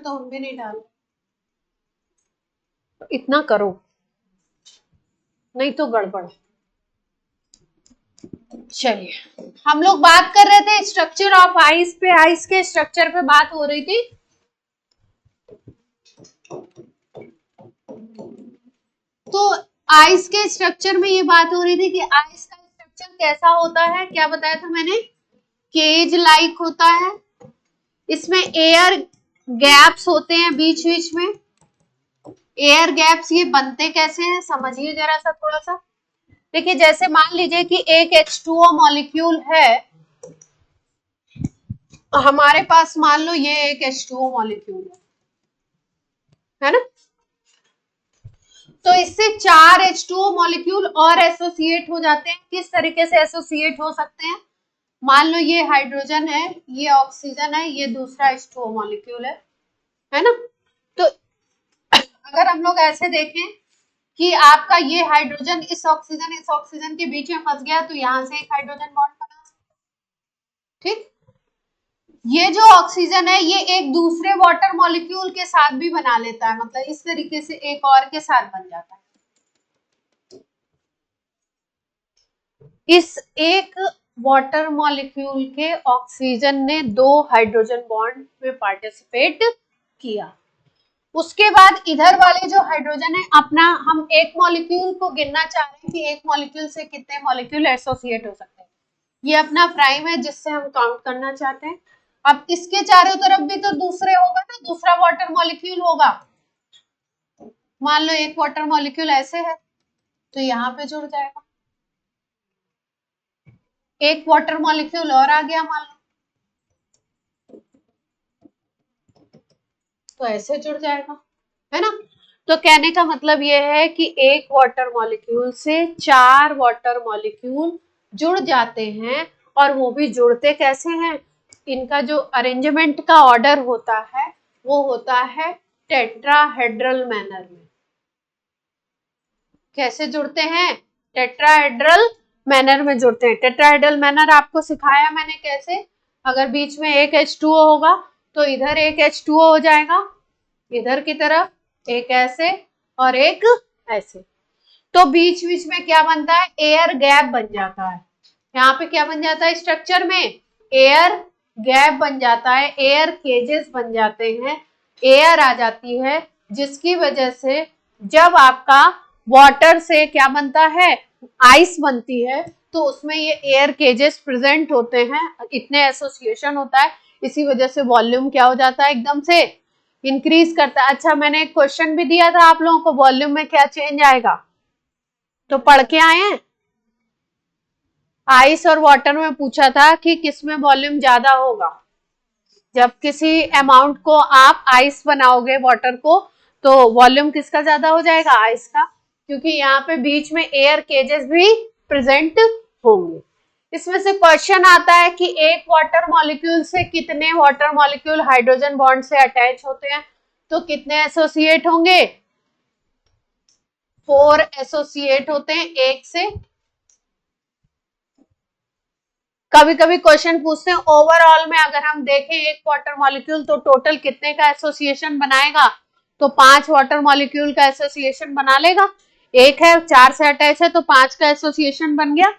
तो हम भी नहीं डाल, इतना करो नहीं तो गड़बड़। चलिए, हम लोग बात कर रहे थे स्ट्रक्चर ऑफ आइस पे, आइस के स्ट्रक्चर पे बात हो रही थी। तो आइस के स्ट्रक्चर में ये बात हो रही थी कि आइस का स्ट्रक्चर कैसा होता है, क्या बताया था मैंने, केज लाइक होता है। इसमें एयर गैप्स होते हैं बीच बीच में। एयर गैप्स ये बनते कैसे हैं समझिए जरा सा थोड़ा सा। देखिए जैसे मान लीजिए कि एक H2O मॉलिक्यूल है हमारे पास, मान लो ये एक H2O मॉलिक्यूल है ना, तो इससे 4 H2O मॉलिक्यूल और एसोसिएट हो जाते हैं। किस तरीके से एसोसिएट हो सकते हैं, मान लो ये हाइड्रोजन है, ये ऑक्सीजन है, ये दूसरा H2O मॉलिक्यूल है ना। तो अगर हम लोग ऐसे देखें कि आपका ये हाइड्रोजन इस ऑक्सीजन के बीच में फंस गया, तो यहां से एक हाइड्रोजन बॉन्ड बना, ठीक। ये जो ऑक्सीजन है ये एक दूसरे वाटर मॉलिक्यूल के साथ भी बना लेता है, मतलब इस तरीके से एक और के साथ बन जाता है। इस एक वाटर मॉलिक्यूल के ऑक्सीजन ने 2 हाइड्रोजन बॉन्ड में पार्टिसिपेट किया। उसके बाद इधर वाले जो हाइड्रोजन है अपना, हम एक मॉलिक्यूल को गिनना चाह रहे हैं कि एक मॉलिक्यूल से कितने मॉलिक्यूल एसोसिएट हो सकते हैं। ये अपना प्राइम है जिससे हम काउंट करना चाहते हैं। अब इसके चारों तरफ भी तो दूसरे होगा ना, दूसरा वाटर मॉलिक्यूल होगा। मान लो एक वाटर मॉलिक्यूल ऐसे है तो यहाँ पे जुड़ जाएगा, एक वाटर मॉलिक्यूल और आ गया मान लो तो ऐसे जुड़ जाएगा, है ना। तो कहने का मतलब ये है कि एक वाटर मॉलिक्यूल से 4 वाटर मॉलिक्यूल जुड़ जाते हैं, और वो भी जुड़ते कैसे हैं, इनका जो अरेंजमेंट का ऑर्डर होता है वो होता है टेट्राहेड्रल मैनर में। कैसे जुड़ते हैं, टेट्राहेड्रल मैनर में जुड़ते हैं। टेट्राहेड्रल मैनर आपको सिखाया मैंने कैसे, अगर बीच में एक H2O होगा तो इधर एक H2O हो जाएगा, इधर की तरफ एक ऐसे और एक ऐसे, तो बीच बीच में क्या बनता है, एयर गैप बन जाता है। यहाँ पे क्या बन जाता है स्ट्रक्चर में, एयर गैप बन जाता है, एयर केजेस बन जाते हैं, एयर आ जाती है, जिसकी वजह से जब आपका वाटर से क्या बनता है, आइस बनती है, तो उसमें ये एयर केजेस प्रेजेंट होते हैं, इतने एसोसिएशन होता है, इसी वजह से वॉल्यूम क्या हो जाता है, एकदम से इंक्रीज करता है। अच्छा मैंने एक क्वेश्चन भी दिया था आप लोगों को, वॉल्यूम में क्या चेंज आएगा, तो पढ़ के आए हैं। आइस और वाटर में पूछा था कि किसमें वॉल्यूम ज्यादा होगा। जब किसी अमाउंट को आप आइस बनाओगे वाटर को, तो वॉल्यूम किसका ज्यादा हो जाएगा, आइस का, क्योंकि यहाँ पे बीच में एयर केजेस भी प्रेजेंट होंगे। इसमें से क्वेश्चन आता है कि एक वाटर मॉलिक्यूल से कितने वाटर मॉलिक्यूल हाइड्रोजन बॉन्ड से अटैच होते हैं, तो कितने एसोसिएट होंगे, 4 एसोसिएट होते हैं एक से। कभी कभी क्वेश्चन पूछते हैं ओवरऑल में अगर हम देखें एक वाटर मॉलिक्यूल तो टोटल कितने का एसोसिएशन बनाएगा, तो 5 वाटर मॉलिक्यूल का एसोसिएशन बना लेगा। एक है 4 से अटैच है तो 5 का एसोसिएशन बन गया।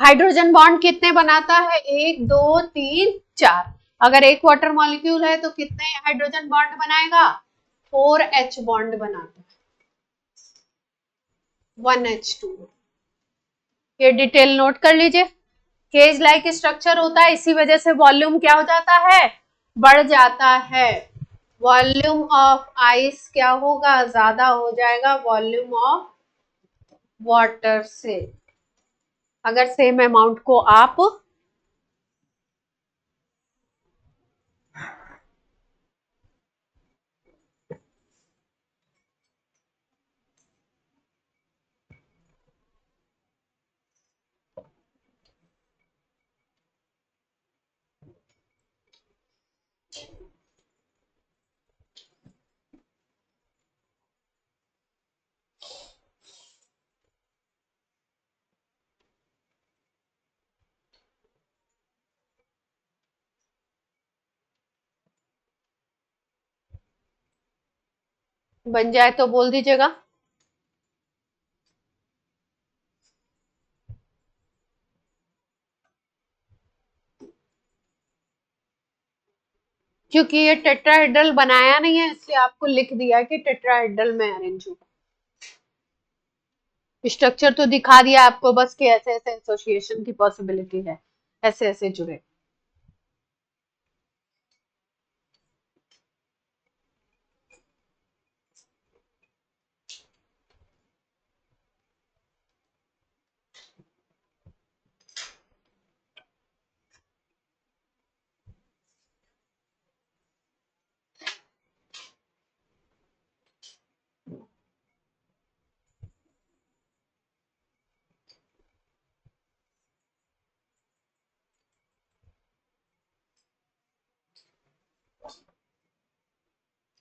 हाइड्रोजन बॉन्ड कितने बनाता है, 1 2 3 4। अगर एक वाटर मॉलिक्यूल है तो कितने हाइड्रोजन बॉन्ड बनाएगा, 4H बॉन्ड बनाता है, 1H2। ये डिटेल नोट कर लीजिए। केज लाइक स्ट्रक्चर होता है, इसी वजह से वॉल्यूम क्या हो जाता है, बढ़ जाता है। वॉल्यूम ऑफ आइस क्या होगा, ज्यादा हो जाएगा वॉल्यूम ऑफ वाटर से, अगर सेम अमाउंट को आप बन जाए तो बोल दीजिएगा। क्योंकि ये टेट्राहेड्रल बनाया नहीं है इसलिए आपको लिख दिया है कि टेट्राहेड्रल में अरेंज होगा। स्ट्रक्चर तो दिखा दिया आपको बस कि ऐसे ऐसे एसोसिएशन की पॉसिबिलिटी है, ऐसे ऐसे जुड़े।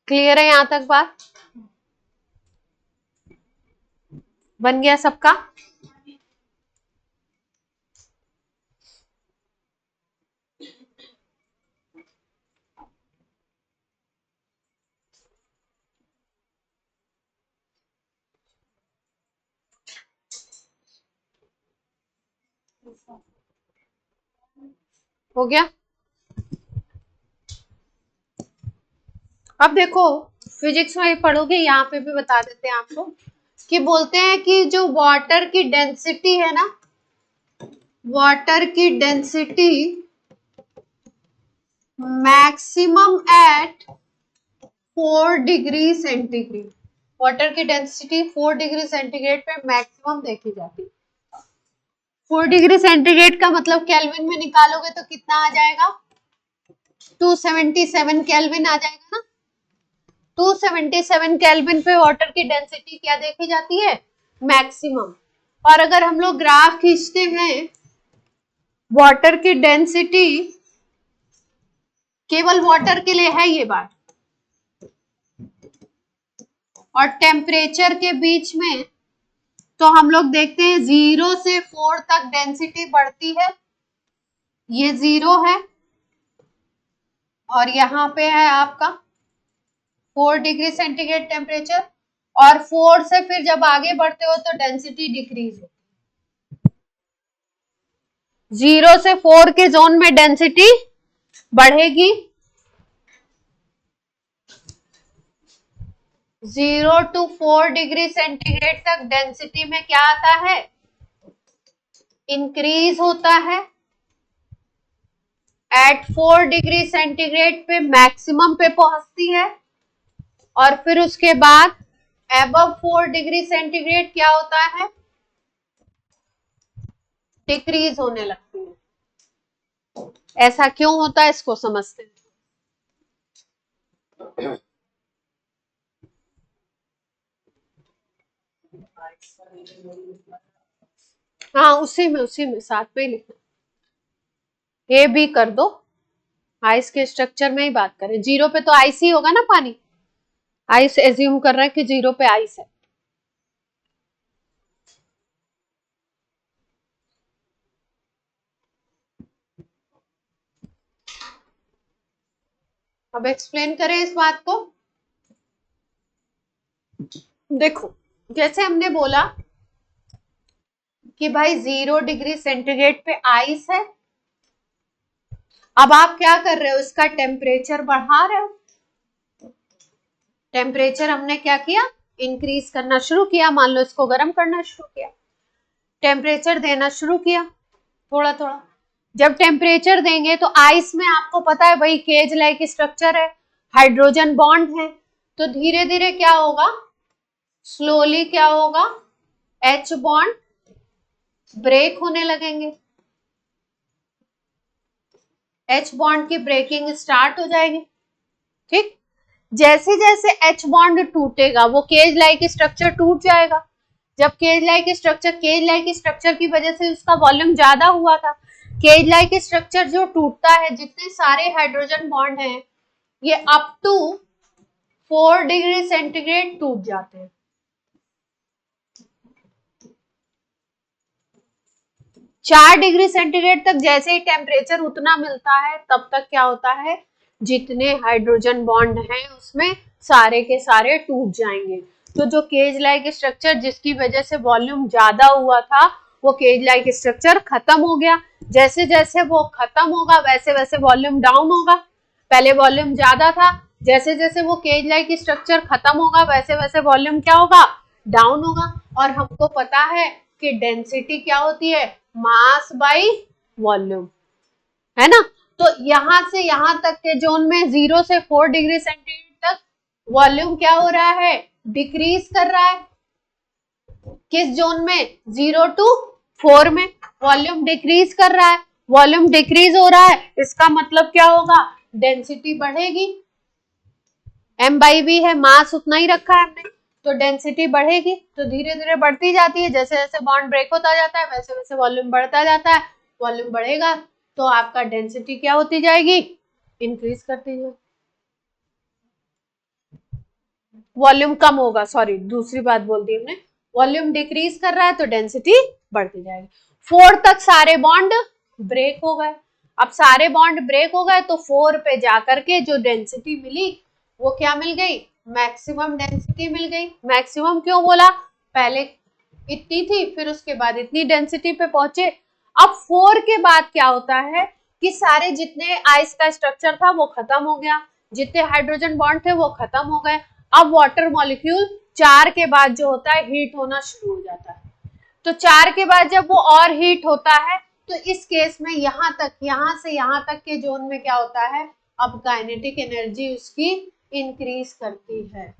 क्लियर है यहां तक बात? बन गया सबका? हो गया? अब देखो फिजिक्स में ही पढ़ोगे, यहाँ पे भी बता देते हैं आपको कि बोलते हैं कि जो वाटर की डेंसिटी है ना, वाटर की density maximum at 4 degree centigrade, water की डेंसिटी 4 डिग्री सेंटीग्रेड पे मैक्सिमम देखी जाती है। 4 डिग्री सेंटीग्रेड का मतलब केल्विन में निकालोगे तो कितना आ जाएगा? 277 केल्विन आ जाएगा ना। 277 केल्विन पे वाटर की डेंसिटी क्या देखी जाती है? मैक्सिमम। और अगर हम लोग ग्राफ खींचते हैं वाटर की डेंसिटी, केवल वाटर के लिए है ये बात, और टेम्परेचर के बीच में तो हम लोग देखते हैं 0 से 4 तक डेंसिटी बढ़ती है, ये 0 है और यहाँ पे है आपका 4 डिग्री सेंटीग्रेड टेम्परेचर, और 4 से फिर जब आगे बढ़ते हो तो डेंसिटी डिक्रीज होती है। 0 से 4 के जोन में डेंसिटी बढ़ेगी, 0 to 4 डिग्री सेंटीग्रेड तक डेंसिटी में क्या आता है? इंक्रीज होता है। एट 4 डिग्री सेंटीग्रेड पे मैक्सिमम पे पहुंचती है, और फिर उसके बाद अबव 4 डिग्री सेंटीग्रेड क्या होता है? डिक्रीज होने लगती है। ऐसा क्यों होता है इसको समझते हैं। हाँ उसी में साथ में ही लिखना, ए बी कर दो। आइस के स्ट्रक्चर में ही बात करें, 0 पे तो आइस ही होगा ना, पानी आइस एज्यूम कर रहा है कि 0 पे आइस है। अब एक्सप्लेन करें इस बात को। देखो जैसे हमने बोला कि भाई 0 डिग्री सेंटीग्रेड पे आइस है, अब आप क्या कर रहे हो? इसका टेम्परेचर बढ़ा रहे हो। टेम्परेचर हमने क्या किया? इंक्रीज करना शुरू किया। मान लो इसको गर्म करना शुरू किया, टेम्परेचर देना शुरू किया थोड़ा थोड़ा। जब टेम्परेचर देंगे तो आइस में आपको पता है भाई केज लाइक स्ट्रक्चर है, हाइड्रोजन बॉन्ड है, तो धीरे धीरे क्या होगा? स्लोली क्या होगा? H बॉन्ड ब्रेक होने लगेंगे, H बॉन्ड की ब्रेकिंग स्टार्ट हो जाएगी। ठीक, जैसे जैसे H बॉन्ड टूटेगा वो केज लाइक स्ट्रक्चर टूट जाएगा। जब केज लाइक स्ट्रक्चर की वजह से उसका वॉल्यूम ज्यादा हुआ था, केज लाइक स्ट्रक्चर जो टूटता है, जितने सारे हाइड्रोजन बॉन्ड हैं ये अप टू 4 डिग्री सेंटीग्रेड टूट जाते हैं। 4 डिग्री सेंटीग्रेड तक जैसे ही टेम्परेचर उतना मिलता है तब तक क्या होता है? जितने हाइड्रोजन बॉन्ड हैं उसमें सारे के सारे टूट जाएंगे। तो जो केज लाइक स्ट्रक्चर जिसकी वजह से वॉल्यूम ज्यादा हुआ था वो केज लाइक स्ट्रक्चर खत्म हो गया। जैसे जैसे वो खत्म होगा वैसे वैसे वॉल्यूम डाउन होगा। पहले वॉल्यूम ज्यादा था, जैसे जैसे वो केज लाइक स्ट्रक्चर खत्म होगा वैसे वैसे वॉल्यूम क्या होगा, डाउन होगा। और हमको पता है कि डेंसिटी क्या होती है, मास बाई वॉल्यूम, है ना। तो यहां से यहां तक के जोन में 0 से 4 डिग्री सेंटीग्रेड तक वॉल्यूम क्या हो रहा है, डिक्रीज कर रहा है। किस जोन में, 0 to 4 में वॉल्यूम डिक्रीज कर रहा है। वॉल्यूम डिक्रीज हो रहा है, इसका मतलब क्या होगा, डेंसिटी बढ़ेगी। m बाई वी है, मास उतना ही रखा है हमने, तो डेंसिटी बढ़ेगी। तो धीरे धीरे बढ़ती जाती है, जैसे जैसे बॉन्ड ब्रेक होता जाता है वैसे वैसे वॉल्यूम बढ़ता जाता है। वॉल्यूम बढ़ेगा तो आपका डेंसिटी क्या होती जाएगी, इंक्रीज करती जाएगी। वॉल्यूम कम होगा, सॉरी दूसरी बात बोल दी हमने, वॉल्यूम डिक्रीज कर रहा है तो डेंसिटी बढ़ती जाएगी। 4 तक सारे बॉन्ड ब्रेक हो गए। अब सारे बॉन्ड ब्रेक हो गए तो 4 पे जाकर के जो डेंसिटी मिली वो क्या मिल गई, मैक्सिमम डेंसिटी मिल गई। मैक्सिमम क्यों बोला, पहले इतनी थी फिर उसके बाद इतनी डेंसिटी पे पहुंचे। अब 4 के बाद क्या होता है कि सारे जितने आइस का स्ट्रक्चर था वो खत्म हो गया, जितने हाइड्रोजन बॉन्ड थे वो खत्म हो गए। अब वाटर मॉलिक्यूल 4 के बाद जो होता है हीट होना शुरू हो जाता है। तो 4 के बाद जब वो और हीट होता है तो इस केस में यहां तक, यहां से यहां तक के जोन में क्या होता है, अब काइनेटिक एनर्जी उसकी इंक्रीज करती है।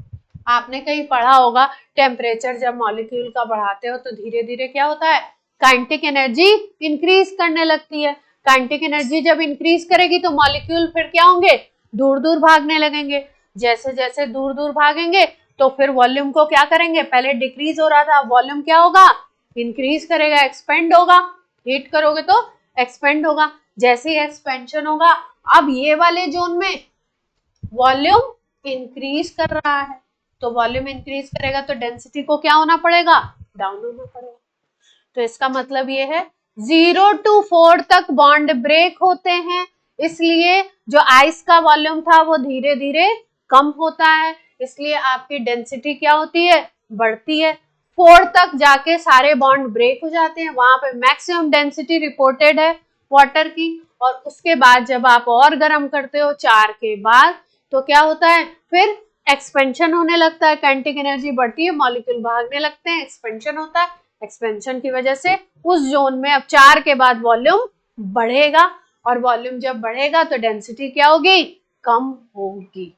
आपने कहीं पढ़ा होगा टेम्परेचर जब मॉलिक्यूल का बढ़ाते हो तो धीरे धीरे क्या होता है, काइनेटिक एनर्जी इंक्रीज करने लगती है। काइनेटिक एनर्जी जब इंक्रीज करेगी तो मॉलिक्यूल फिर क्या होंगे, दूर दूर भागने लगेंगे। जैसे जैसे दूर दूर भागेंगे तो फिर वॉल्यूम को क्या करेंगे, पहले डिक्रीज हो रहा था, वॉल्यूम क्या होगा, इंक्रीज करेगा, एक्सपेंड होगा। हीट करोगे तो एक्सपेंड होगा। जैसे ही एक्सपेंशन होगा अब ये वाले जोन में वॉल्यूम इंक्रीज कर रहा है, तो वॉल्यूम इंक्रीज करेगा तो डेंसिटी को क्या होना पड़ेगा, डाउन होना पड़ेगा। तो इसका मतलब ये है 0 to 4 तक बॉन्ड ब्रेक होते हैं, इसलिए जो आइस का वॉल्यूम था वो धीरे धीरे कम होता है, इसलिए आपकी डेंसिटी क्या होती है, बढ़ती है। 4 तक जाके सारे बॉन्ड ब्रेक हो जाते हैं, वहां पे मैक्सिमम डेंसिटी रिपोर्टेड है वाटर की। और उसके बाद जब आप और गर्म करते हो 4 के बाद तो क्या होता है, फिर एक्सपेंशन होने लगता है, काइनेटिक एनर्जी बढ़ती है, मॉलिक्यूल भागने लगते हैं, एक्सपेंशन होता है। एक्सपेंशन की वजह से उस जोन में अब 4 के बाद वॉल्यूम बढ़ेगा, और वॉल्यूम जब बढ़ेगा तो डेंसिटी क्या होगी, कम होगी।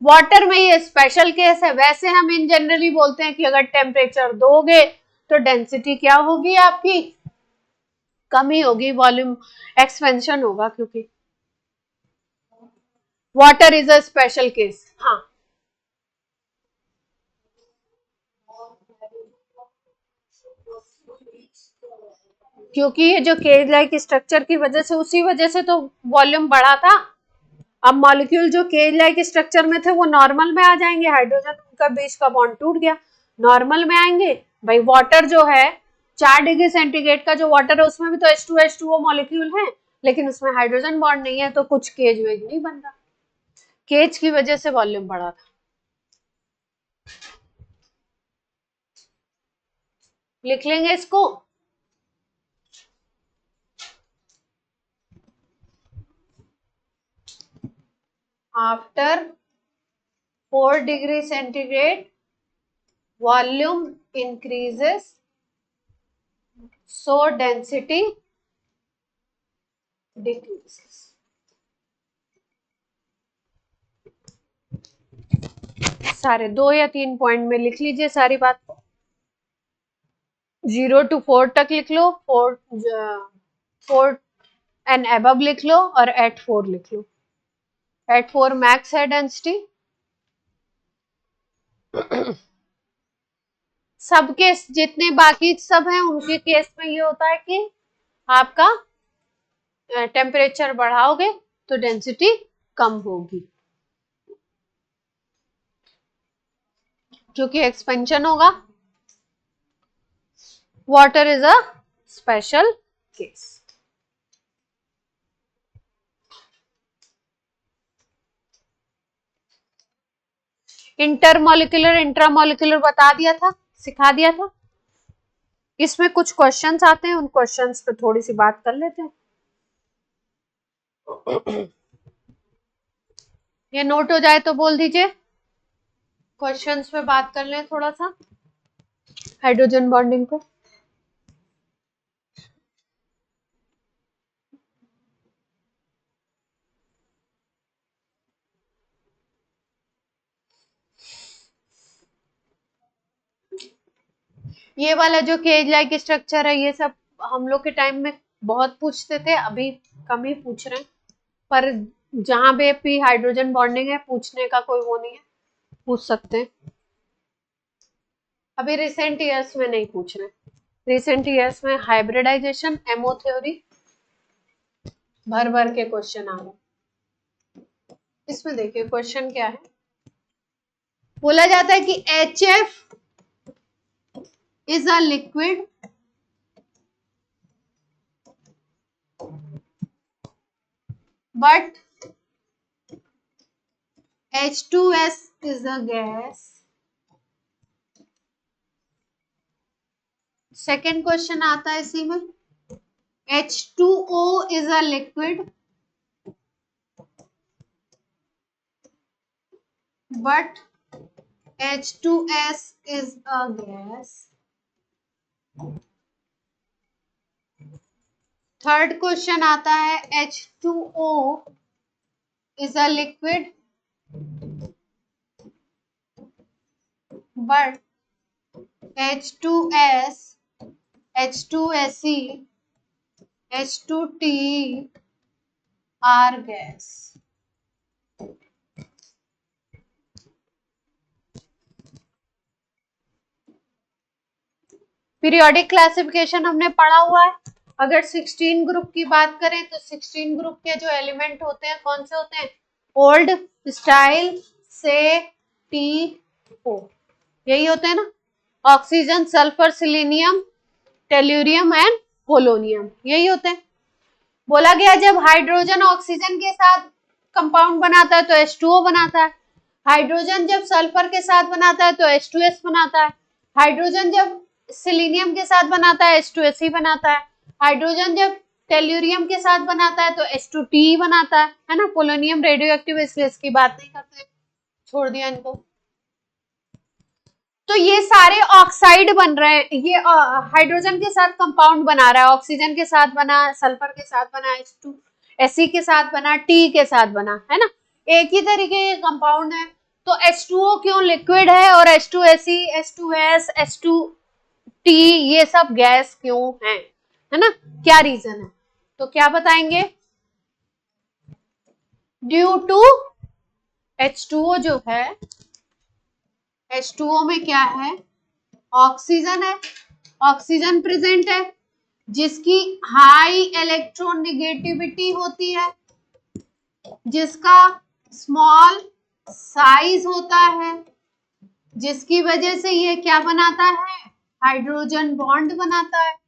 वाटर में ये स्पेशल केस है, वैसे हम इन जनरली बोलते हैं कि अगर टेम्परेचर दोगे तो डेंसिटी क्या होगी आपकी, कम ही होगी, वॉल्यूम एक्सपेंशन होगा, क्योंकि water is a special case. हाँ, क्योंकि ये जो केज लाइक स्ट्रक्चर की वजह से, उसी वजह से तो वॉल्यूम बढ़ा था। अब मॉलिक्यूल जो केज लाइक स्ट्रक्चर में थे वो नॉर्मल में आ जाएंगे, हाइड्रोजन का बीच का बॉन्ड टूट गया, नॉर्मल में आएंगे। भाई वाटर जो है 4 डिग्री सेंटीग्रेड का जो वाटर है उसमें भी तो H2H2O मॉलिक्यूल है, लेकिन उसमें हाइड्रोजन बॉन्ड नहीं है, तो कुछ केज वेज नहीं बन रहा, केज की वजह से वॉल्यूम बढ़ा था। लिख लेंगे इसको, after 4 degree centigrade volume increases so density decreases। सारे 2 या 3 पॉइंट में लिख लीजिए सारी बात, 0 to 4 तक लिख लो, 4 एंड अबव लिख लो, और एट 4 लिख लो। एट 4 मैक्स है डेंसिटी। सबके जितने बाकी सब हैं उनके केस में ये होता है कि आपका टेम्परेचर बढ़ाओगे तो डेंसिटी कम होगी, क्योंकि एक्सपेंशन होगा। Water is a special case. Intermolecular intramolecular बता दिया था, सिखा दिया था। इसमें कुछ क्वेश्चंस आते हैं, उन क्वेश्चंस पे थोड़ी सी बात कर लेते हैं। ये नोट हो जाए तो बोल दीजिए। क्वेश्चंस पे बात कर लें थोड़ा सा हाइड्रोजन बॉन्डिंग को। ये वाला जो केज लाइक स्ट्रक्चर है, ये सब हम लोग के टाइम में बहुत पूछते थे, अभी कम ही पूछ रहे हैं, पर जहां पे भी हाइड्रोजन बॉन्डिंग है पूछने का कोई वो नहीं है, पूछ सकते हैं। अभी रिसेंट ईयर्स में नहीं पूछ रहे, रिसेंट ईयर्स में हाइब्रिडाइजेशन, एमओ थ्योरी, भर भर के क्वेश्चन आ रहे। इसमें देखिए क्वेश्चन क्या है, बोला जाता है कि HF is a liquid but H2S is a gas। Second question आता है इसी में, H2O is a liquid but H2S is a gas। Third question आता है H2O is a liquid but H2S, H2SE, H2TE are gas। Periodic classification हमने पढ़ा हुआ है। अगर 16 ग्रुप की बात करें तो 16 ग्रुप के जो एलिमेंट होते हैं कौन से होते हैं, ओल्ड, स्टाइल, से, टी, ओ, यही होते हैं ना। Oxygen, sulphur, selenium, tellurium and polonium, यही होते हैं। बोला गया जब हाइड्रोजन ऑक्सीजन के साथ कंपाउंड बनाता है तो H2O बनाता है, हाइड्रोजन जब सल्फर के साथ बनाता है तो H2S बनाता है, हाइड्रोजन जब सिलीनियम के साथ बनाता है H2SE बनाता है, हाइड्रोजन जब टेल्यूरियम के साथ बनाता है तो H2TE बनाता है ना। पोलोनियम रेडियो एक्टिव, इसलिए इसकी बात नहीं करते, छोड़ दिया इनको। तो ये सारे ऑक्साइड बन रहे हैं, ये हाइड्रोजन के साथ कंपाउंड बना रहा है, ऑक्सीजन के साथ बना, सल्फर के साथ बना, H2SE के साथ बना, T के साथ बना, है ना, एक ही तरीके के कंपाउंड है। तो H2O क्यों लिक्विड है और H2SE, H2S, H2T ये सब गैस क्यों है ना, क्या रीजन है, तो क्या बताएंगे, ड्यू टू H2O जो है, H2O में क्या है, ऑक्सीजन है, ऑक्सीजन प्रेजेंट है जिसकी हाई इलेक्ट्रोनेगेटिविटी होती है, जिसका स्मॉल साइज होता है, जिसकी वजह से ये क्या बनाता है, हाइड्रोजन बॉन्ड बनाता है,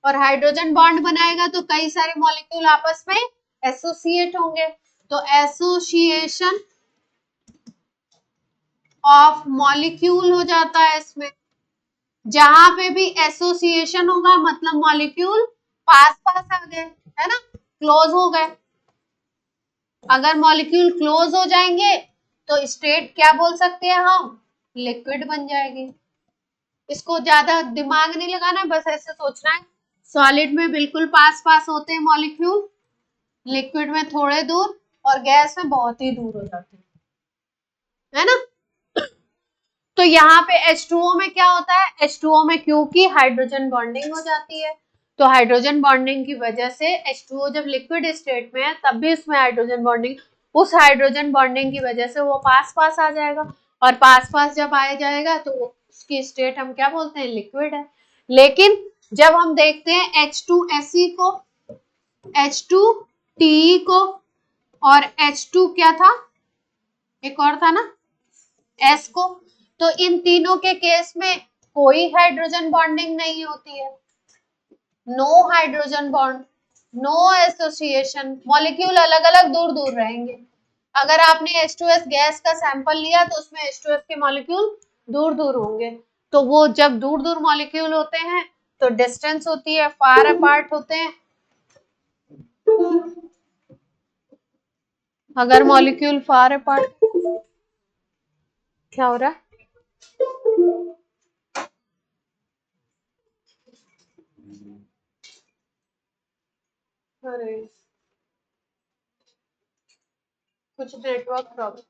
और हाइड्रोजन बॉन्ड बनाएगा तो कई सारे मॉलिक्यूल आपस में एसोसिएट होंगे, तो एसोसिएशन ऑफ मॉलिक्यूल हो जाता है इसमें। जहां पे भी एसोसिएशन होगा मतलब मॉलिक्यूल पास पास आ गए, है ना, क्लोज हो गए। अगर मॉलिक्यूल क्लोज हो जाएंगे तो स्टेट क्या बोल सकते हैं हम, लिक्विड बन जाएगी। इसको ज्यादा दिमाग नहीं लगाना, बस ऐसे सोचना है, सॉलिड में बिल्कुल पास पास होते हैं मॉलिक्यूल, लिक्विड में थोड़े दूर और गैस में बहुत ही दूर हो जाते हैं, है ना। तो यहाँ पे H2O में क्या होता है, H2O में क्योंकि हाइड्रोजन बॉन्डिंग हो जाती है, तो हाइड्रोजन बॉन्डिंग की वजह से H2O जब लिक्विड स्टेट में है तब भी उसमें हाइड्रोजन बॉन्डिंग, उस हाइड्रोजन बॉन्डिंग की वजह से वो पास पास आ जाएगा, और पास पास जब आ जाएगा तो उसकी स्टेट हम क्या बोलते हैं, लिक्विड है। लेकिन जब हम देखते हैं H2SE को, H2TE को और H2 क्या था, एक और था ना, S को, तो इन तीनों के केस में कोई हाइड्रोजन बॉन्डिंग नहीं होती है, no hydrogen bond, no association, molecule अलग अलग दूर दूर रहेंगे। अगर आपने H2S गैस का सैंपल लिया तो उसमें H2S के मॉलिक्यूल दूर दूर होंगे, तो वो जब दूर दूर मॉलिक्यूल होते हैं तो डिस्टेंस होती है, फार अपार्ट होते हैं। अगर मॉलिक्यूल फार अपार्ट, क्या हो रहा है? अरे कुछ नेटवर्क प्रॉब्लम।